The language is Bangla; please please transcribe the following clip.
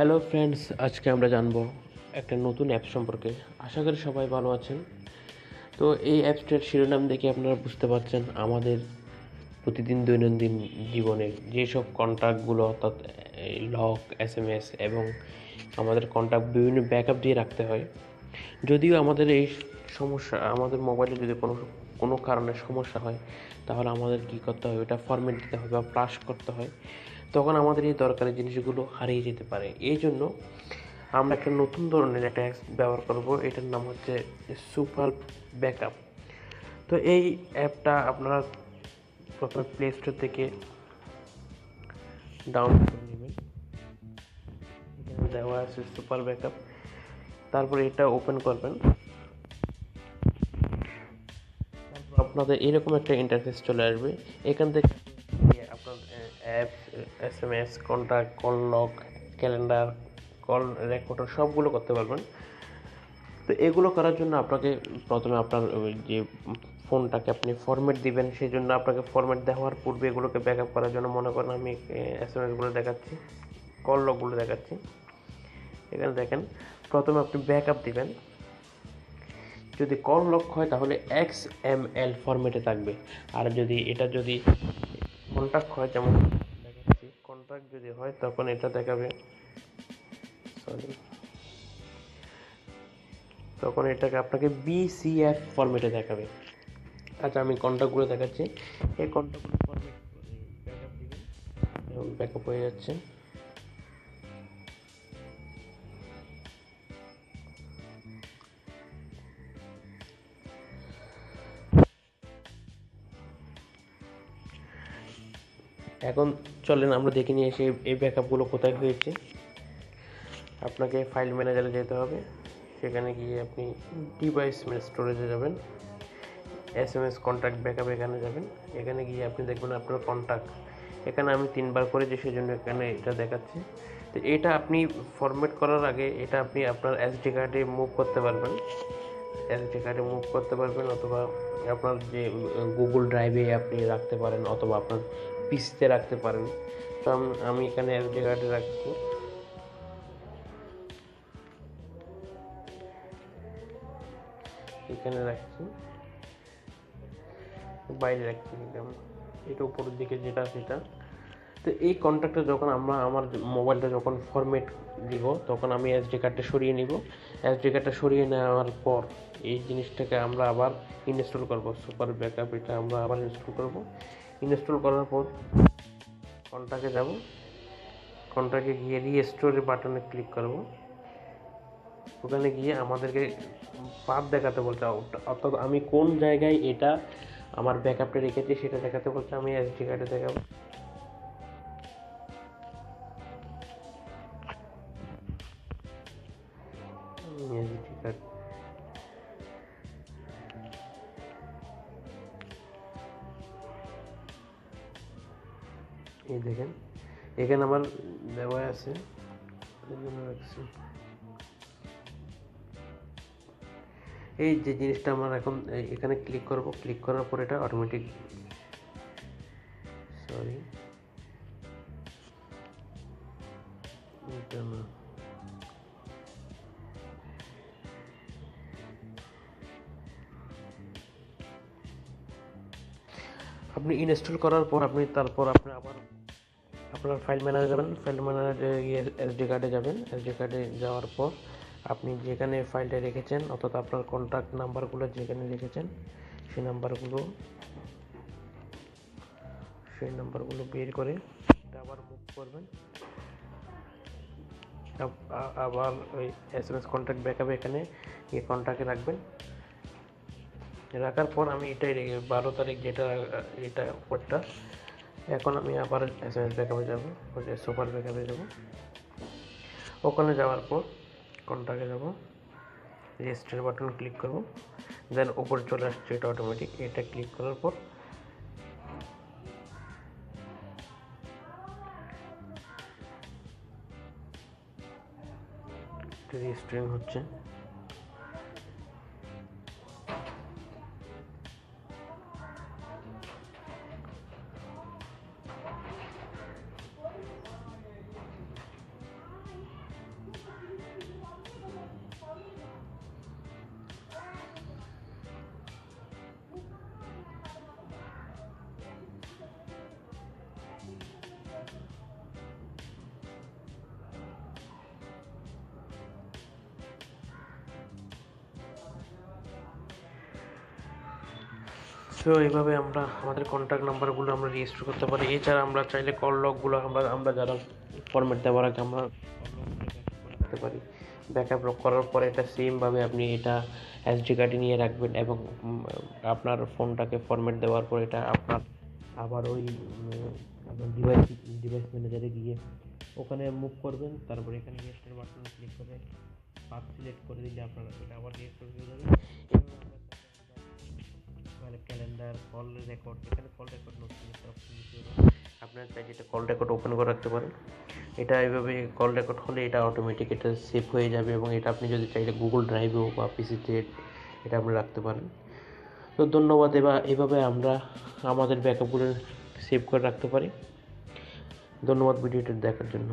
হ্যালো ফ্রেন্ডস, আজকে আমরা জানবো একটা নতুন অ্যাপ সম্পর্কে। আশা করি সবাই ভালো আছেন। তো এই অ্যাপসটার শিরোনাম দেখে আপনারা বুঝতে পারছেন আমাদের প্রতিদিন দৈনন্দিন জীবনের যেসব কন্ট্যাক্টগুলো, অর্থাৎ লক, SMS এবং আমাদের কন্ট্যাক্ট বিভিন্ন ব্যাকআপ দিয়ে রাখতে হয়। যদিও আমাদের এই সমস্যা, আমাদের মোবাইলে যদি কোনো কারণে সমস্যা হয়, তাহলে আমাদের কী করতে হয়, ওটা ফরম্যাট দিতে হয় বা ফ্লাশ করতে হয়। তখন আমাদের এই দরকারি জিনিসগুলো হারিয়ে যেতে পারে। এই জন্য আমরা একটা নতুন ধরনের একটা অ্যাপস ব্যবহার করব। এটার নাম হচ্ছে সুপার ব্যাকআপ। তো এই অ্যাপটা আপনারা প্রথমে প্লে স্টোর থেকে ডাউনলোড করে নেবেন। এখানে দেওয়া আছে সুপার ব্যাকআপ। তারপরে এটা ওপেন করবেন। তারপর আপনাদের এরকম একটা ইন্টারফেস চলে আসবে। এখান থেকে আপনার app, SMS, contact, call log, calendar, call recorder সবগুলো করতে পারবেন। তো এগুলো করার জন্য আপনাকে প্রথমে আপনার যে ফোনটাকে আপনি ফরম্যাট দিবেন, সেই জন্য আপনাকে ফরম্যাট দেওয়ার পূর্বে এগুলোকে ব্যাকআপ করার জন্য মনে করেন আমি SMS দেখাচ্ছি, কল লগগুলো দেখাচ্ছি। এখানে দেখেন, প্রথমে আপনি ব্যাকআপ দিবেন। যদি কল লগ হয় তাহলে XML ফরম্যাটে থাকবে। আর যদি কন্ট্যাক্ট হয়, যেমন দেখাচ্ছি, কন্ট্যাক্ট যদি হয় তখন এটা দেখাবে, তখন এটাকে আপনাকে BCF ফরম্যাটে দেখাবে। আচ্ছা, আমি কন্ট্যাক্টগুলো দেখাচ্ছি। এই কন্ট্যাক্টগুলো ফরম্যাট ব্যাকআপ দিবেন এবং ব্যাকআপ হয়ে যাচ্ছে। এখন চলেন আমরা দেখে নিয়ে এসে এই ব্যাকআপগুলো কোথায় হয়েছে। আপনাকে ফাইল ম্যানেজারে যেতে হবে। সেখানে গিয়ে আপনি ডিভাইস স্টোরেজে যাবেন, SMS কন্ট্যাক্ট ব্যাকআপ এখানে যাবেন। এখানে গিয়ে আপনি দেখবেন আপনার কন্ট্যাক্ট, এখানে আমি 3বার করেছি সেই জন্য এখানে এটা দেখাচ্ছে। তো এটা আপনি ফরম্যাট করার আগে এটা আপনি আপনার SD কার্ডে মুভ করতে পারবেন, অথবা আপনার যে গুগল ড্রাইভে আপনি রাখতে পারেন, অথবা আপনার পিসিতে রাখতে পারেন। তো আমি এখানে SD কার্ডে রাখছি। এখানে রাখছি, বাইরে রাখছি, এটা উপরের দিকে যেটা সেটা। তো এই কন্ট্যাক্টটা যখন আমার মোবাইলটা যখন ফরম্যাট দিব, তখন আমি SD কার্ডটা সরিয়ে নিব। SD কার্ডটা সরিয়ে নেওয়ার পর এই জিনিসটাকে আমরা আবার ইনস্টল করব। সুপার ব্যাকআপ এটা আমরা আবার ইনস্টল করব। ইনস্টল করার পর কন্ট্যাক্টে যাব, কন্ট্যাক্টে গিয়ে রিস্টোরের বাটনে ক্লিক করব। ওখানে গিয়ে আমাদেরকে পাথ দেখাতে বলছে, অর্থাৎ আমি কোন জায়গায় এটা আমার ব্যাকআপটা রেখেছি সেটা দেখাতে বলছে। আমি SD কার্ডে দেখাবো। SD কার্ড, এই দেখেন এখানে আমার দেওয়া আছে, এই যে জিনিসটা আমার এখন এখানে ক্লিক করব। ক্লিক করার পর এটা অটোমেটিক, এটা না, আপনি ইনস্টল করার পর তারপর আপনি আবার আপনার ফাইল ম্যানেজারে যাবেন। ফাইল ম্যানেজারে গিয়ে SD কার্ডে যাবেন। SD কার্ডে যাওয়ার পর আপনি যেখানে ফাইলটা রেখেছেন, অর্থাৎ আপনার কন্ট্যাক্ট নাম্বারগুলো যেখানে রেখেছেন সেই নাম্বারগুলো বের করে এটা আবার মুভ করবেন। আবার ওই SMS কন্ট্যাক্ট ব্যাকআপে এখানে গিয়ে কন্ট্যাক্টে রাখবেন। রাখার পর আমি এটাই 12 তারিখ যেটা, এটা কোডটা। এখন আমি আবার SMS ব্যাকআপে যাব, সুপার ব্যাকআপে যাব। ওখানে যাওয়ার পর কন্ট্যাক্টে যাব, রেজিস্টার বাটন ক্লিক করব। দেন উপরে চলে আসছে এটা অটোমেটিক। এটা ক্লিক করার পর রেজিস্টারিং হচ্ছে। তো এইভাবে আমরা আমাদের কন্ট্যাক্ট নাম্বারগুলো আমরা রেজিস্টার করতে পারি। এছাড়া আমরা চাইলে কল লগগুলো আমরা যারা ফরম্যাট দেওয়ার আগে আমরা রাখতে পারি। ব্যাকআপ করার পরে এটা সেমভাবে আপনি এটা এসডি কার্ডে নিয়ে রাখবেন এবং আপনার ফোনটাকে ফরম্যাট দেওয়ার পর এটা আপনার আবার ওই আপনার ডিভাইস ম্যানেজারে গিয়ে ওখানে মুভ করবেন, তারপরে এখানে রেজিস্টার বাটনে ক্লিক করে পাথ সিলেক্ট করে দিলে আপনার এটা আবার রেজিস্টার হয়ে যাবে। এভাবে ক্যালেন্ডার, কল রেকর্ড, এখানে কল রেকর্ড নতুন একটা অপশন দিতে হবে। আপনার চাইলে এটা কল রেকর্ড ওপেন করে রাখতে পারেন। এটা এইভাবে কল রেকর্ড হলে এটা অটোমেটিক এটা সেভ হয়ে যাবে এবং এটা আপনি যদি চাইলে গুগল ড্রাইভেও বা পিসিতে এটা আপনি রাখতে পারেন। তো ধন্যবাদ। এভাবে আমরা আমাদের ব্যাকআপগুলো সেভ করে রাখতে পারি। ধন্যবাদ ভিডিওটা দেখার জন্য।